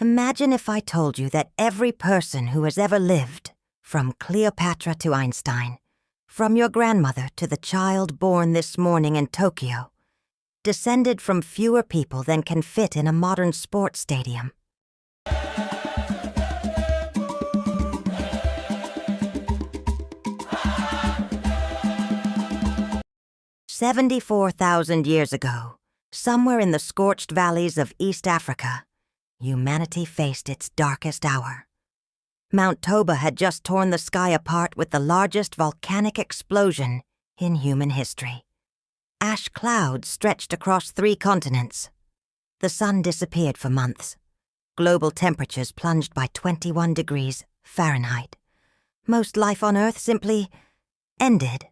Imagine if I told you that every person who has ever lived, from Cleopatra to Einstein, from your grandmother to the child born this morning in Tokyo, descended from fewer people than can fit in a modern sports stadium. 74,000 years ago, somewhere in the scorched valleys of East Africa, humanity faced its darkest hour. Mount Toba had just torn the sky apart with the largest volcanic explosion in human history. Ash clouds stretched across 3 continents. The sun disappeared for months. Global temperatures plunged by 21 degrees Fahrenheit. Most life on Earth simply ended.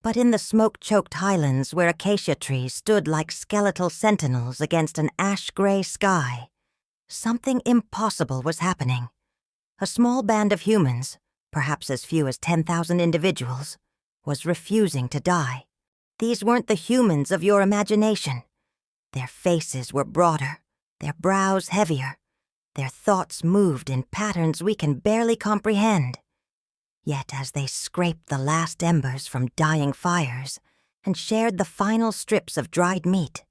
But in the smoke-choked highlands where acacia trees stood like skeletal sentinels against an ash-gray sky, something impossible was happening. A small band of humans, perhaps as few as 10,000 individuals, was refusing to die. These weren't the humans of your imagination. Their faces were broader, their brows heavier, their thoughts moved in patterns we can barely comprehend. Yet as they scraped the last embers from dying fires and shared the final strips of dried meat,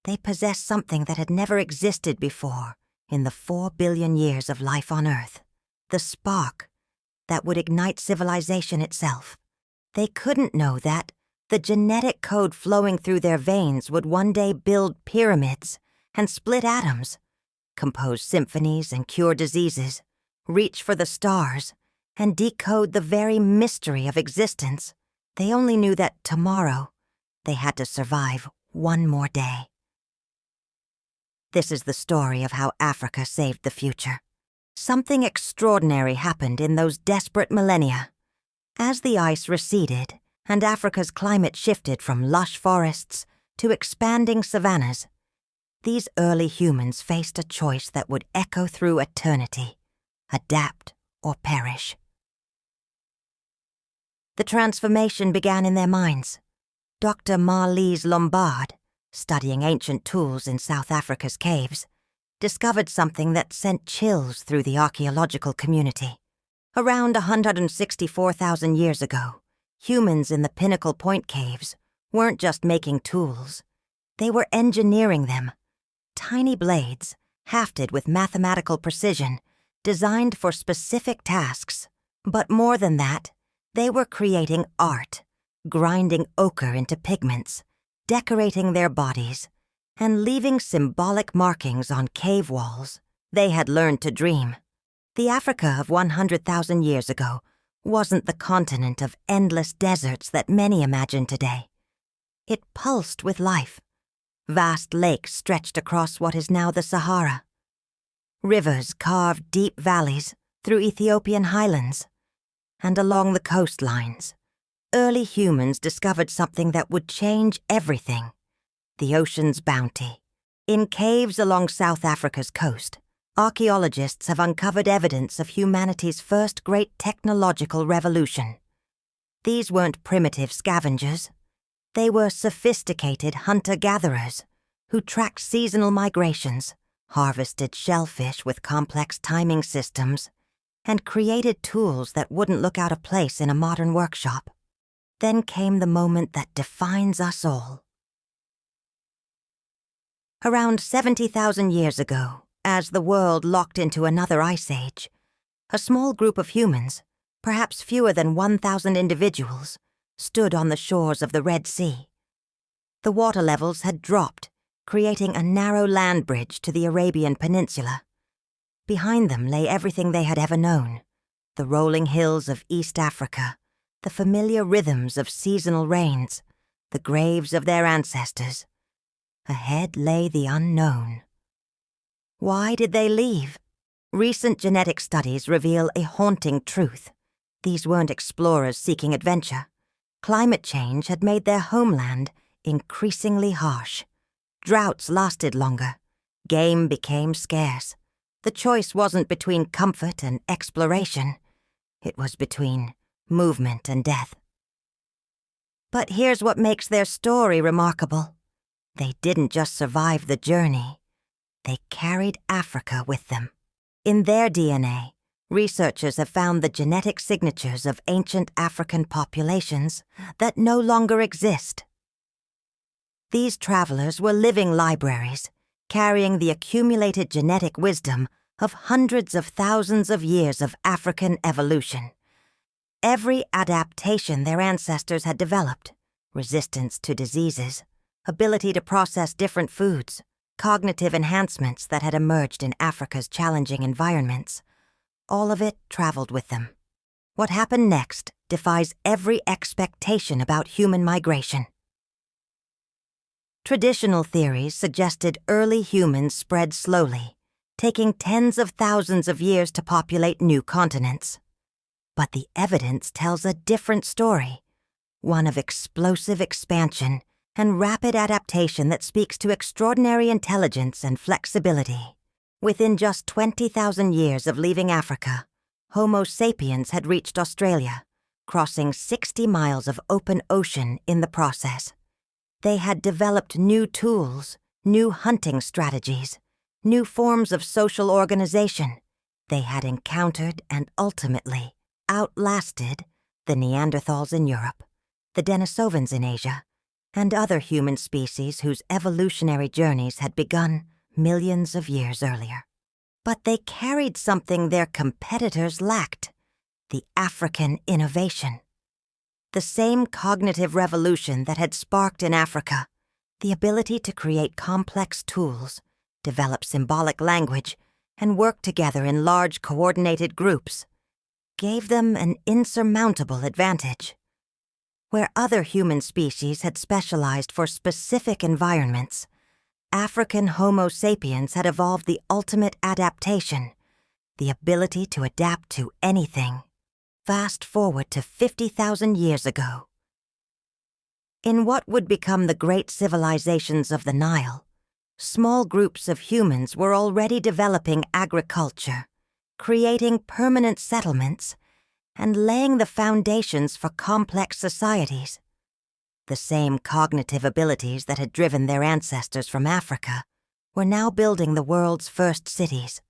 they possessed something that had never existed before in the 4 billion years of life on Earth. The spark that would ignite civilization itself. They couldn't know that the genetic code flowing through their veins would one day build pyramids and split atoms, compose symphonies and cure diseases, reach for the stars, and decode the very mystery of existence. They only knew that tomorrow they had to survive one more day. This is the story of how Africa saved the future. Something extraordinary happened in those desperate millennia. As the ice receded and Africa's climate shifted from lush forests to expanding savannas, these early humans faced a choice that would echo through eternity: adapt or perish. The transformation began in their minds. Dr. Marlise Lombard, studying ancient tools in South Africa's caves, discovered something that sent chills through the archaeological community. Around 164,000 years ago, humans in the Pinnacle Point caves weren't just making tools. They were engineering them. Tiny blades, hafted with mathematical precision, designed for specific tasks. But more than that, they were creating art, grinding ochre into pigments, decorating their bodies, and leaving symbolic markings on cave walls. They had learned to dream. The Africa of 100,000 years ago wasn't the continent of endless deserts that many imagine today. It pulsed with life. Vast lakes stretched across what is now the Sahara. Rivers carved deep valleys through Ethiopian highlands. And along the coastlines, early humans discovered something that would change everything: the ocean's bounty. In caves along South Africa's coast, archaeologists have uncovered evidence of humanity's first great technological revolution. These weren't primitive scavengers. They were sophisticated hunter-gatherers who tracked seasonal migrations, harvested shellfish with complex timing systems, and created tools that wouldn't look out of place in a modern workshop. Then came the moment that defines us all. Around 70,000 years ago, as the world locked into another ice age, a small group of humans, perhaps fewer than 1,000 individuals, stood on the shores of the Red Sea. The water levels had dropped, creating a narrow land bridge to the Arabian Peninsula. Behind them lay everything they had ever known: the rolling hills of East Africa, the familiar rhythms of seasonal rains, the graves of their ancestors. Ahead lay the unknown. Why did they leave? Recent genetic studies reveal a haunting truth. These weren't explorers seeking adventure. Climate change had made their homeland increasingly harsh. Droughts lasted longer. Game became scarce. The choice wasn't between comfort and exploration. It was between movement and death. But here's what makes their story remarkable. They didn't just survive the journey. They carried Africa with them. In their DNA, researchers have found the genetic signatures of ancient African populations that no longer exist. These travelers were living libraries, carrying the accumulated genetic wisdom of hundreds of thousands of years of African evolution. Every adaptation their ancestors had developed, resistance to diseases, ability to process different foods, cognitive enhancements that had emerged in Africa's challenging environments, all of it traveled with them. What happened next defies every expectation about human migration. Traditional theories suggested early humans spread slowly, taking tens of thousands of years to populate new continents. But the evidence tells a different story, one of explosive expansion and rapid adaptation that speaks to extraordinary intelligence and flexibility. Within just 20,000 years of leaving Africa, Homo sapiens had reached Australia, crossing 60 miles of open ocean in the process. They had developed new tools, new hunting strategies, new forms of social organization. They had encountered and ultimately outlasted the Neanderthals in Europe, the Denisovans in Asia, and other human species whose evolutionary journeys had begun millions of years earlier. But they carried something their competitors lacked: the African innovation. The same cognitive revolution that had sparked in Africa, the ability to create complex tools, develop symbolic language, and work together in large coordinated groups, gave them an insurmountable advantage. Where other human species had specialized for specific environments, African Homo sapiens had evolved the ultimate adaptation, the ability to adapt to anything. Fast forward to 50,000 years ago. In what would become the great civilizations of the Nile, small groups of humans were already developing agriculture, creating permanent settlements, and laying the foundations for complex societies. The same cognitive abilities that had driven their ancestors from Africa were now building the world's first cities.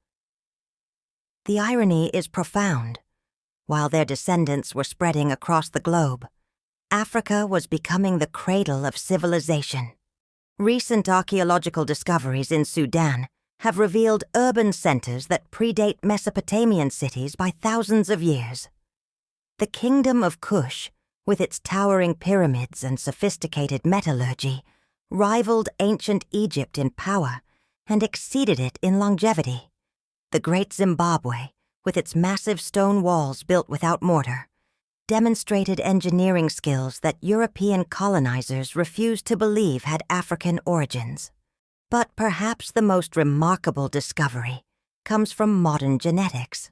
The irony is profound. While their descendants were spreading across the globe, Africa was becoming the cradle of civilization. Recent archaeological discoveries in Sudan have revealed urban centers that predate Mesopotamian cities by thousands of years. The kingdom of Kush, with its towering pyramids and sophisticated metallurgy, rivaled ancient Egypt in power and exceeded it in longevity. The Great Zimbabwe, with its massive stone walls built without mortar, demonstrated engineering skills that European colonizers refused to believe had African origins. But perhaps the most remarkable discovery comes from modern genetics.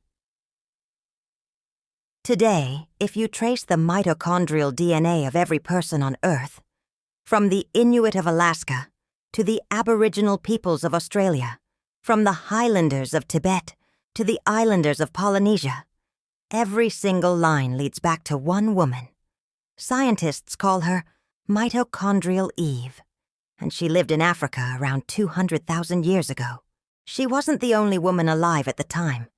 Today, if you trace the mitochondrial DNA of every person on Earth, from the Inuit of Alaska to the Aboriginal peoples of Australia, from the Highlanders of Tibet to the Islanders of Polynesia, every single line leads back to one woman. Scientists call her Mitochondrial Eve, and she lived in Africa around 200,000 years ago. She wasn't the only woman alive at the time,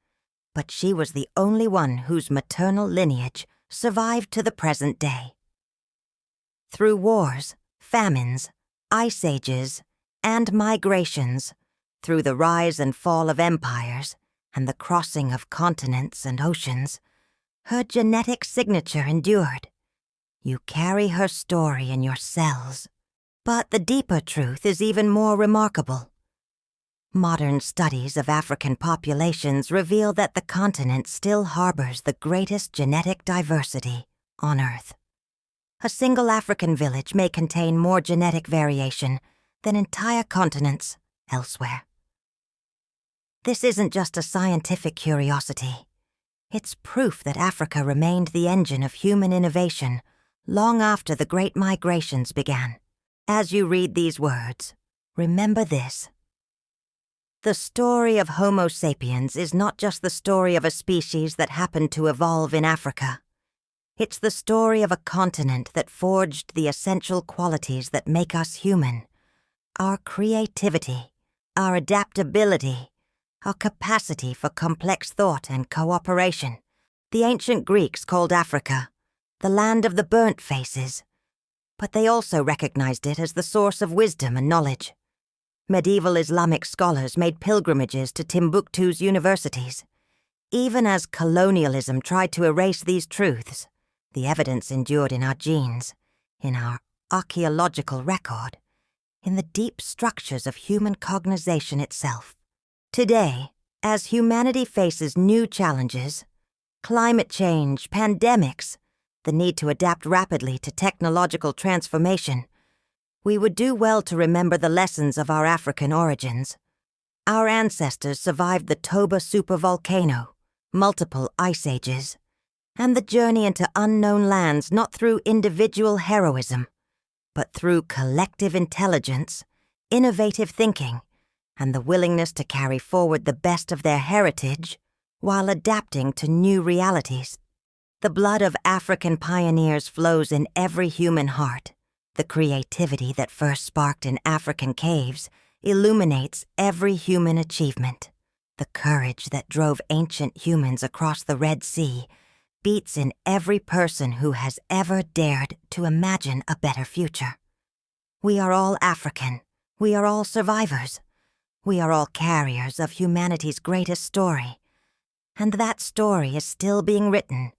but she was the only one whose maternal lineage survived to the present day. Through wars, famines, ice ages, and migrations, through the rise and fall of empires and the crossing of continents and oceans, her genetic signature endured. You carry her story in your cells. But the deeper truth is even more remarkable. Modern studies of African populations reveal that the continent still harbors the greatest genetic diversity on Earth. A single African village may contain more genetic variation than entire continents elsewhere. This isn't just a scientific curiosity. It's proof that Africa remained the engine of human innovation long after the Great Migrations began. As you read these words, remember this. The story of Homo sapiens is not just the story of a species that happened to evolve in Africa. It's the story of a continent that forged the essential qualities that make us human: our creativity, our adaptability, our capacity for complex thought and cooperation. The ancient Greeks called Africa the land of the burnt faces, but they also recognized it as the source of wisdom and knowledge. Medieval Islamic scholars made pilgrimages to Timbuktu's universities. Even as colonialism tried to erase these truths, the evidence endured in our genes, in our archaeological record, in the deep structures of human cognization itself. Today, as humanity faces new challenges, climate change, pandemics, the need to adapt rapidly to technological transformation, we would do well to remember the lessons of our African origins. Our ancestors survived the Toba supervolcano, multiple ice ages, and the journey into unknown lands not through individual heroism, but through collective intelligence, innovative thinking, and the willingness to carry forward the best of their heritage while adapting to new realities. The blood of African pioneers flows in every human heart. The creativity that first sparked in African caves illuminates every human achievement. The courage that drove ancient humans across the Red Sea beats in every person who has ever dared to imagine a better future. We are all African. We are all survivors. We are all carriers of humanity's greatest story. And that story is still being written